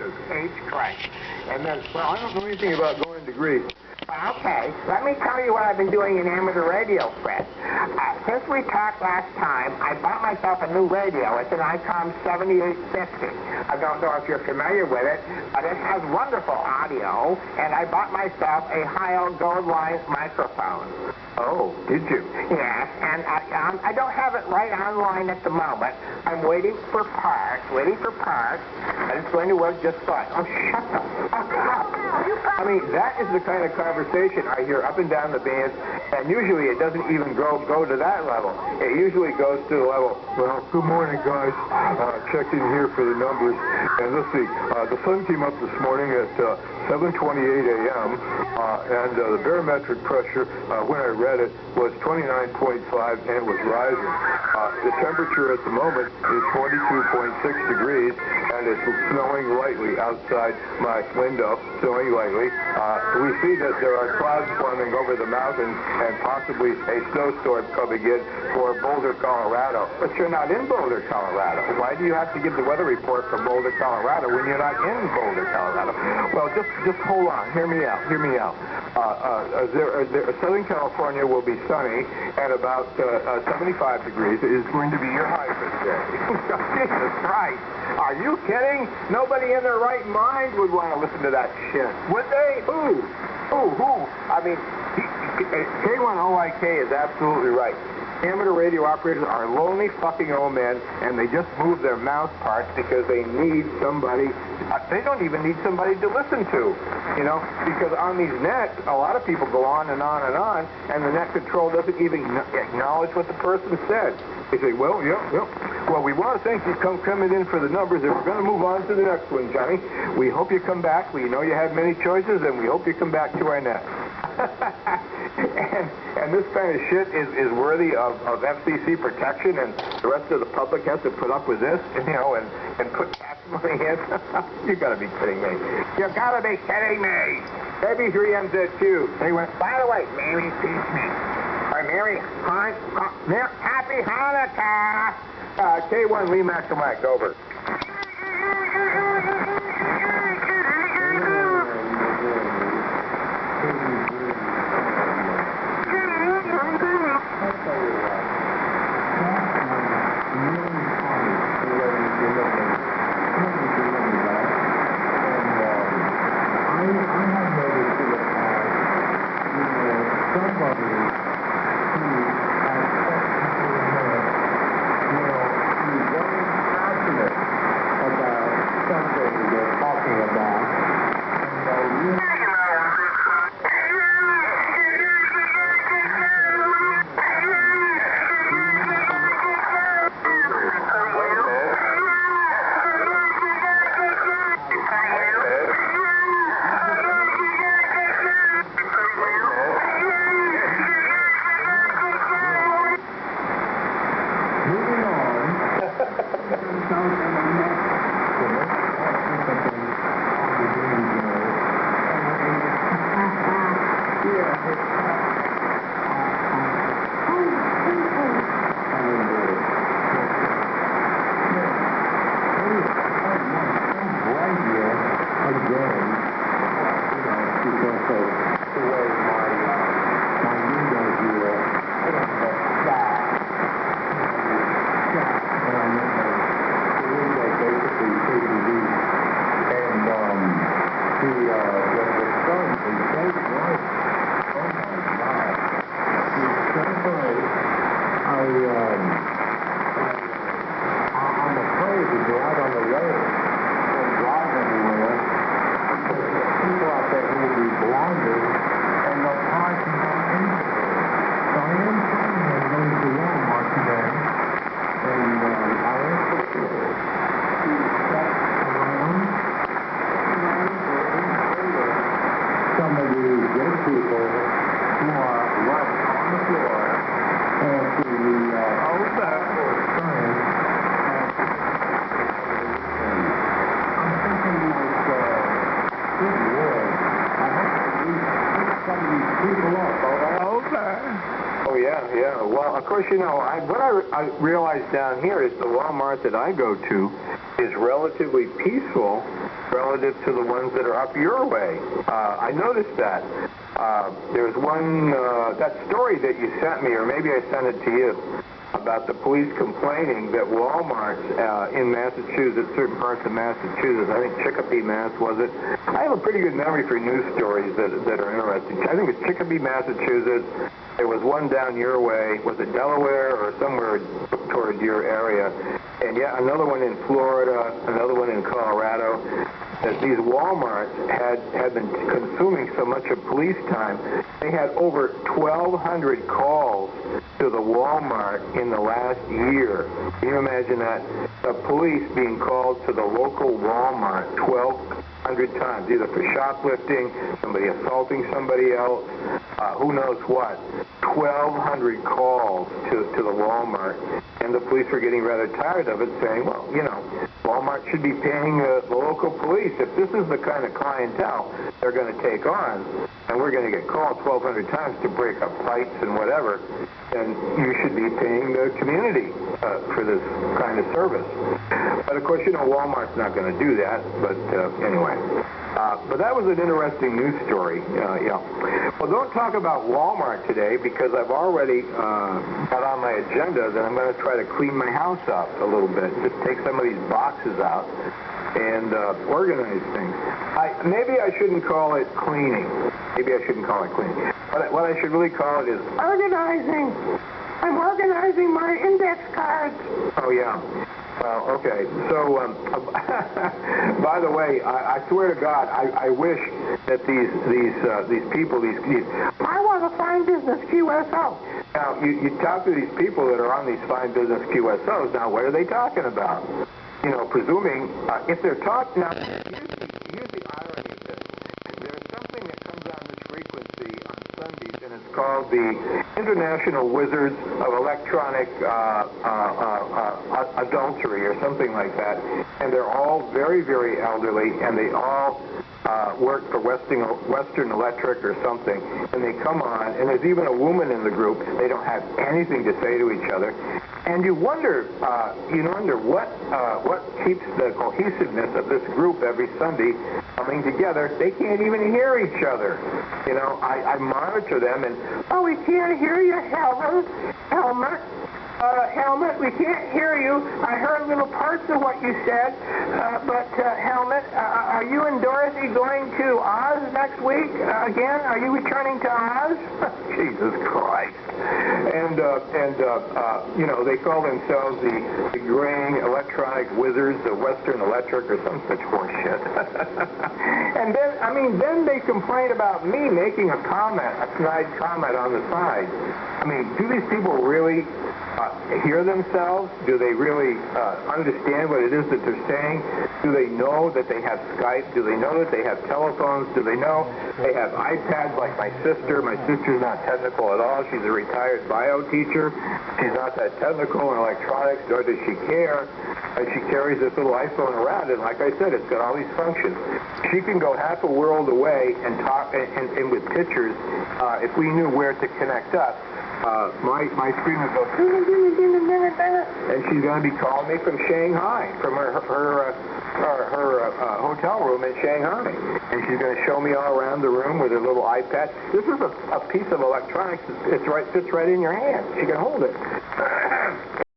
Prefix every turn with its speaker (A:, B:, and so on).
A: is H. Christ. And then, well, I don't know anything about going to Greece.
B: Okay, let me tell you what I've been doing in amateur radio, Fred. Since we talked last time, I bought myself a new radio. It's an ICOM 7850. I don't know if you're familiar with it, but it has wonderful audio, and I bought myself a Heil Gold Line microphone.
A: Oh, did you?
B: Yes, and I don't have it right online at the moment. I'm waiting for parts, and it's going to work just fine. Oh, shut the fuck up.
A: I mean, that is the kind of conversation I hear up and down the band, and usually it doesn't even go to that level. It usually goes to the level, well, good morning, guys. Checked in here for the numbers, and let's see, the sun came up this morning at 7:28 a.m., and the barometric pressure, when I read it, was 29.5, and it was rising. The temperature at the moment is 22.6 degrees, and it's snowing lightly outside my window, snowing lightly. We see that there are clouds forming over the mountains and possibly a snowstorm coming in for Boulder, Colorado. But you're not in Boulder, Colorado. Why do you have to give the weather report from Boulder, Colorado when you're not in Boulder, Colorado? Well, just hold on. Hear me out. Southern California will be sunny at about 75 degrees. It is going to be your high for today. Jesus Christ. Are you kidding? Nobody in their right mind would want to listen to that shit. Would they? Who? I mean, K1OIK is absolutely right. Amateur radio operators are lonely fucking old men, and they just move their mouth parts because they need somebody. They don't even need somebody to listen to, because on these nets, a lot of people go on and on and on, and the net control doesn't even acknowledge what the person said. They say, well, yeah. Well, we want to thank you for coming in for the numbers, and we're going to move on to the next one, Johnny. We hope you come back. We know you have many choices, and we hope you come back to our net. and this kind of shit is worthy of FCC protection, and the rest of the public has to put up with this, and put tax money in. You got to be kidding me. You got to be kidding me. Maybe 3MZQ. Hey, by the way, Mary, teach me. Mary, Happy Hanukkah. K1, Lee Maximite, over. What I realize down here is the Walmart that I go to is relatively peaceful, relative to the ones that are up your way. I noticed that. There's one, that story that you sent me, or maybe I sent it to you, about the police complaining that Walmarts in Massachusetts, certain parts of Massachusetts, I think Chicopee, Mass, was it? I have a pretty good memory for news stories that are interesting. I think it's Chicopee, Massachusetts. There was one down your way. Was it Delaware or somewhere toward your area? And yet another one in Florida, another one in Colorado. That these Walmarts had been consuming so much of police time, they had over 1,200 calls to the Walmart in the last year. Can you imagine that? The police being called to the local Walmart 1,200 times, either for shoplifting, somebody assaulting somebody else, who knows what. 1,200 calls to the Walmart. And the police were getting rather tired of it, saying, well, you know, Walmart should be paying the local police. If this is the kind of clientele they're going to take on, and we're going to get called 1,200 times to break up fights and whatever, then you should be paying the community for this kind of service. But, of course, you know, Walmart's not going to do that. But anyway. But that was an interesting news story. Yeah. Well, don't talk about Walmart today because I've already got on my agenda that I'm going to try to clean my house up a little bit. Just take some of these boxes out and organize things. Maybe I shouldn't call it cleaning. Maybe I shouldn't call it cleaning. What I should really call it is organizing. I'm organizing my index cards. Oh, yeah. Well, okay. So, by the way, I swear to God, I wish that these people, these I want to find business QSO. Now, you talk to these people that are on these fine business QSOs. Now, what are they talking about? You know, presuming if they're talking now, here's the irony of this. There's something that comes on this frequency on Sundays, and it's called the International Wizards of Electronic Adultery or something like that. And they're all very, very elderly, and they all work for Western Electric or something. And they come on, and there's even a woman in the group. They don't have anything to say to each other. And you wonder what keeps the cohesiveness of this group every Sunday coming together. They can't even hear each other. You know, I monitor them, and we can't hear you, Helmut. Helmut, we can't hear you. I heard little parts of what you said, but Helmut, are you and Dorothy going to Oz next week again? Are you returning to Oz? Jesus Christ! And you know, they call themselves the graying electronic wizards of Western Electric or some such horse shit. And then they complain about me making a snide comment on the side. I mean, do these people really hear themselves? Do they really understand what it is that they're saying? Do they know that they have Skype? Do they know that they have telephones? Do they know they have iPads like my sister? My sister's not technical at all. She's a retired bio teacher. She's not that technical in electronics, nor does she care. And she carries this little iPhone around, and like I said, it's got all these functions. She can go half a world away and talk and with pictures, if we knew where to connect us. My screen would go, and she's going to be calling me from Shanghai, from her hotel room in Shanghai, and she's going to show me all around the room with her little iPad. This is a piece of electronics. Fits right in your hand. She can hold it.